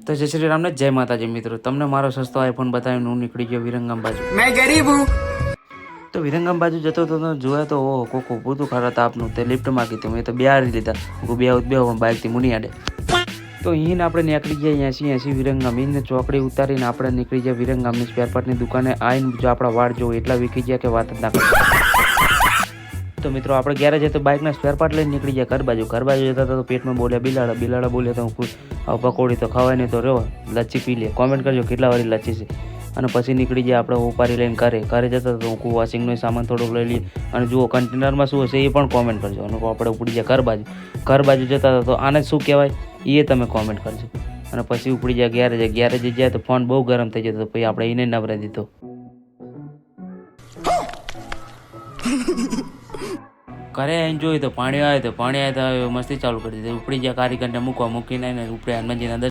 તો જય શ્રી રામને જય માતાજી મિત્રો, તમને મારો સસ્તો આઈફોન બતાવીને હું નીકળી ગયો વિરંગામ બાજુ. मैं गरीब हूँ. તો વિરંગામ બાજુ જતો હતો તો જોયા તો ઓહો કોકો પૂતું ખરા તાપનું તે લિફ્ટ માંગી હતી. મેં તો બે હારી લીધા, હું બે પણ બાઇકથી મુની આડે. તો અહીંને આપણે નીકળી ગયા 80 વિરંગામ. એને ચોકડી ઉતારીને આપણે નીકળી ગયા વિરંગામની સ્પેર પાર્ટની દુકાને. આવીને જો આપણા વાળ જો એટલા વીખી ગયા કે વાત જ ના કરો. તો મિત્રો આપણે ગેરેજ તો બાઇકના સ્પેર પાર્ટ લઈને નીકળી ગયા ઘર બાજુ જતા હતા તો પેટમાં બોલ્યા બિલાડા બોલ્યા તો હું પકોડી તો ખવાય નહીં તો રહ્યો લચ્છી પી લે. કોમેન્ટ કરજો કેટલા વાળી લચ્છી છે. અને પછી નીકળી ગયા આપણે ઉપારી લઈને ઘરે જતા તો હું વોશિંગનો સામાન થોડોક લઈ લઈએ. અને જુઓ કન્ટેનરમાં શું હશે એ પણ કોમેન્ટ કરજો. અને આપણે ઉપડી ગયા ઘર બાજુ જતા હતા તો આને શું કહેવાય એ તમે કોમેન્ટ કરજો. અને પછી ઉપડી ગયા ગેરેજ જાય તો ફોન બહુ ગરમ થઈ જતો, પછી આપણે એને નવરાઈ દીધો. ઘરે આવીને જોયું તો પાણી આવે તો મસ્તી ચાલુ કરી દીધી. ઉપડી ગયા કારીગરને મૂકીને ઉપડે હનુમાનજીના